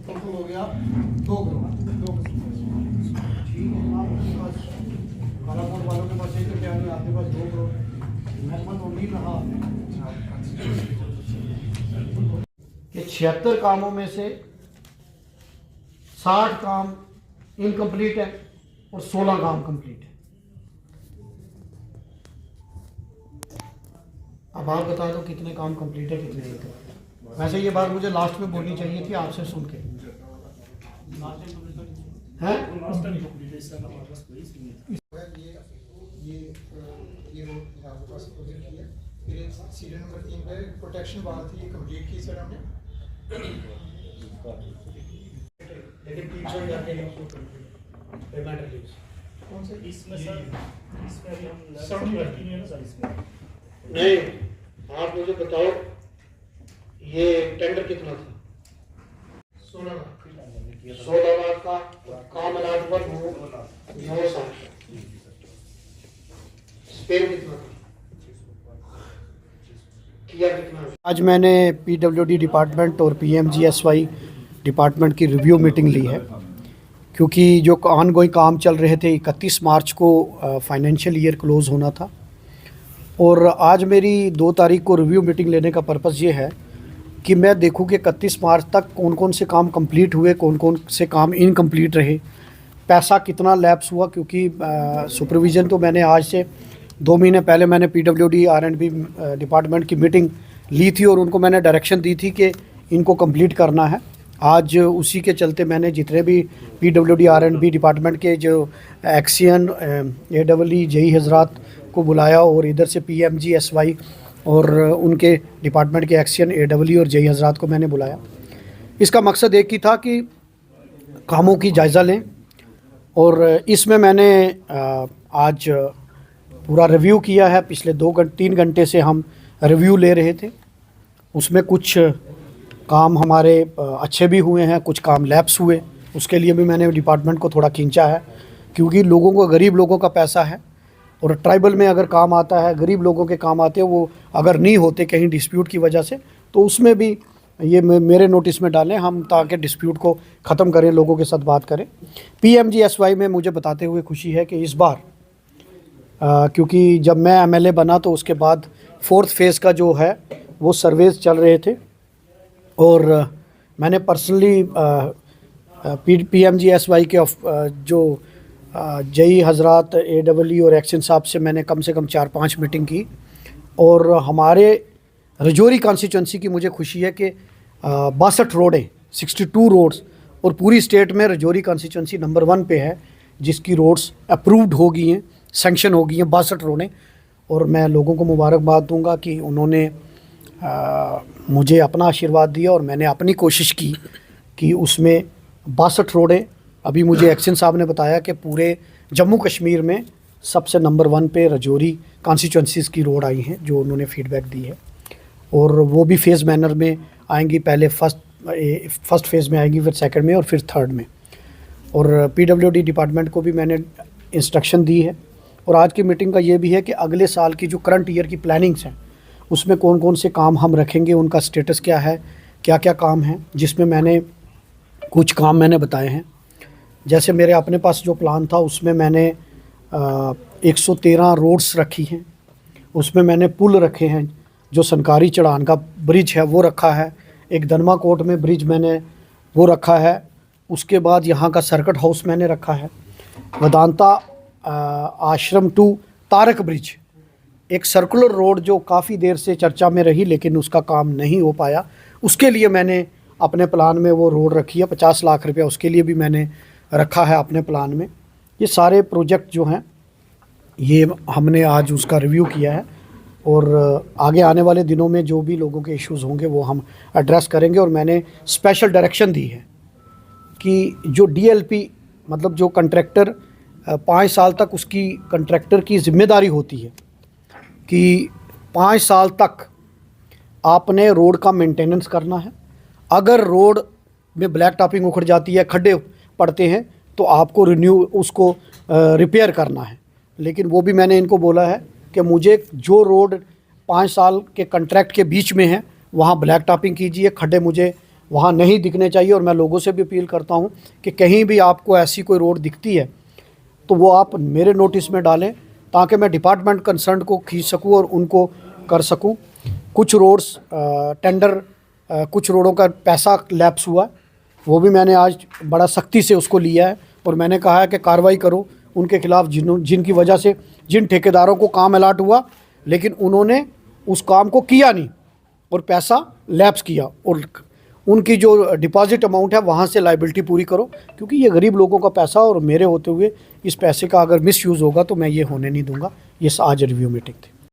Total हो गया 2 करोड़। ठीक है, आपके पास कालाकोट वालों के पास 1 रुपया नहीं, आपके पास 2 करोड़। महकमा तो नहीं रहा कि 76 कामों में से 60 काम इनकम्प्लीट है और 16 काम कंप्लीट है। अब आप बता दो कितने काम कंप्लीट है, कितने नहीं। वैसे ये बात मुझे लास्ट में बोलनी चाहिए थी आपसे सुन के, हैं? ये रोड आपके पास प्रोजेक्ट किया, फिर एक सीरियल नंबर 3 पे प्रोटेक्शन वाल थी, ये कंप्लीट की सर हमने, लेकिन 300 जाके पेमेंट रिलीज कौन से इसमें सर, इसमें अभी हम समझ गए नहीं है ना सर इसमें। नहीं, आप मुझे बताओ ये टेंडर कितना था? 16 लाख का काम अलाटमेंट हो 9 साल। स्पेन कितना था? किया कितना? आज मैंने पीडब्ल्यूडी डिपार्टमेंट और पीएमजीएसवाई डिपार्टमेंट की रिव्यू मीटिंग ली है, क्योंकि जो ऑनगोइंग काम चल रहे थे 31 मार्च को फाइनेंशियल ईयर क्लोज़ होना था, और आज मेरी 2 तारीख को रिव्यू मीटिंग लेने का पर्पज़ ये है कि मैं देखूं कि 31 मार्च तक कौन कौन से काम कंप्लीट हुए, कौन कौन से काम इनकम्प्लीट रहे, पैसा कितना लैप्स हुआ। क्योंकि सुपरविज़न तो मैंने आज से 2 महीने पहले मैंने पीडब्ल्यूडी आर&बी डिपार्टमेंट की मीटिंग ली थी और उनको मैंने डायरेक्शन दी थी कि इनको कंप्लीट करना है। आज उसी के चलते मैंने जितने भी पीडब्ल्यूडी आर&बी डिपार्टमेंट के जो एक्सियन AEE जेई हजरात को बुलाया, और इधर से पीएमजीएसवाई और उनके डिपार्टमेंट के एक्सियन AEE और जेई हजरात को मैंने बुलाया। इसका मकसद एक ही था कि कामों की जायज़ा लें, और इसमें मैंने आज पूरा रिव्यू किया है। पिछले 3 घंटे से हम रिव्यू ले रहे थे, उसमें कुछ काम हमारे अच्छे भी हुए हैं, कुछ काम लैप्स हुए। उसके लिए भी मैंने डिपार्टमेंट को थोड़ा खींचा है, क्योंकि लोगों को, गरीब लोगों का पैसा है, और ट्राइबल में अगर काम आता है, गरीब लोगों के काम आते हैं, वो अगर नहीं होते कहीं डिस्प्यूट की वजह से, तो उसमें भी ये मेरे नोटिस में डालें हम, ताकि डिस्प्यूट को ख़त्म करें, लोगों के साथ बात करें। पीएमजीएसवाई में मुझे बताते हुए खुशी है कि इस बार क्योंकि जब मैं MLA बना तो उसके बाद 4th फेज़ का जो है वो सर्वेज चल रहे थे, और मैंने पर्सनली पीएमजीएसवाई के जो जेई हजरात AEE और एक्शन साहब से मैंने कम से कम 4-5 मीटिंग की। और हमारे रजौरी कॉन्स्टिट्यूंसी की मुझे खुशी है कि 62 रोडें, 62 रोड्स, और पूरी स्टेट में रजौरी कॉन्स्टिट्यूंसी नंबर 1 पे है जिसकी रोड्स अप्रूव्ड हो गई हैं, सैंक्शन हो गई हैं 62 रोडें। और मैं लोगों को मुबारकबाद दूंगा कि उन्होंने मुझे अपना आशीर्वाद दिया, और मैंने अपनी कोशिश की कि उसमें 62 रोडें, अभी मुझे एक्शन साहब ने बताया कि पूरे जम्मू कश्मीर में सबसे नंबर 1 पे रजौरी कॉन्स्टिट्यूंसीज़ की रोड आई हैं, जो उन्होंने फीडबैक दी है, और वो भी फेज़ मैनर में आएंगी। पहले फर्स्ट फेज़ में आएंगी, फिर सेकंड में, और फिर थर्ड में। और पीडब्ल्यूडी डिपार्टमेंट को भी मैंने इंस्ट्रक्शन दी है। और आज की मीटिंग का ये भी है कि अगले साल की जो करंट ईयर की प्लानिंग्स हैं, उसमें कौन कौन से काम हम रखेंगे, उनका स्टेटस क्या है, क्या क्या काम हैं, जिसमें मैंने कुछ काम मैंने बताए हैं। जैसे मेरे अपने पास जो प्लान था उसमें मैंने 113 रोड्स रखी हैं, उसमें मैंने पुल रखे हैं, जो सनकारी चढ़ान का ब्रिज है वो रखा है, एक दनमा कोट में ब्रिज मैंने वो रखा है, उसके बाद यहाँ का सर्किट हाउस मैंने रखा है, वेदांता आश्रम टू तारक ब्रिज, एक सर्कुलर रोड जो काफ़ी देर से चर्चा में रही लेकिन उसका काम नहीं हो पाया, उसके लिए मैंने अपने प्लान में वो रोड रखी है। 50 लाख रुपया उसके लिए भी मैंने रखा है अपने प्लान में। ये सारे प्रोजेक्ट जो हैं ये हमने आज उसका रिव्यू किया है, और आगे आने वाले दिनों में जो भी लोगों के इश्यूज़ होंगे वो हम एड्रेस करेंगे। और मैंने स्पेशल डायरेक्शन दी है कि जो DLP मतलब जो कंट्रैक्टर 5 साल तक, उसकी कंट्रैक्टर की ज़िम्मेदारी होती है कि 5 साल तक आपने रोड का मेंटेनेंस करना है। अगर रोड में ब्लैक टॉपिंग उखड़ जाती है, खड्डे पड़ते हैं, तो आपको उसको रिपेयर करना है। लेकिन वो भी मैंने इनको बोला है कि मुझे जो रोड 5 साल के कॉन्ट्रैक्ट के बीच में है वहाँ ब्लैक टॉपिंग कीजिए, खड्डे मुझे वहाँ नहीं दिखने चाहिए। और मैं लोगों से भी अपील करता हूँ कि कहीं भी आपको ऐसी कोई रोड दिखती है तो वो आप मेरे नोटिस में डालें, ताकि मैं डिपार्टमेंट कंसर्न को खींच सकूँ और उनको कर सकूँ। कुछ रोड्स टेंडर, कुछ रोडों का पैसा लैप्स हुआ, वो भी मैंने आज बड़ा सख्ती से उसको लिया है और मैंने कहा है कि कार्रवाई करो उनके खिलाफ़ जिनकी वजह से, जिन ठेकेदारों को काम अलाट हुआ लेकिन उन्होंने उस काम को किया नहीं और पैसा लैप्स किया, और उनकी जो डिपॉजिट अमाउंट है वहाँ से लाइबिलिटी पूरी करो, क्योंकि ये गरीब लोगों का पैसा और मेरे होते हुए इस पैसे का अगर मिसयूज़ होगा तो मैं ये होने नहीं दूंगा। ये आज रिव्यू मीटिंग थी।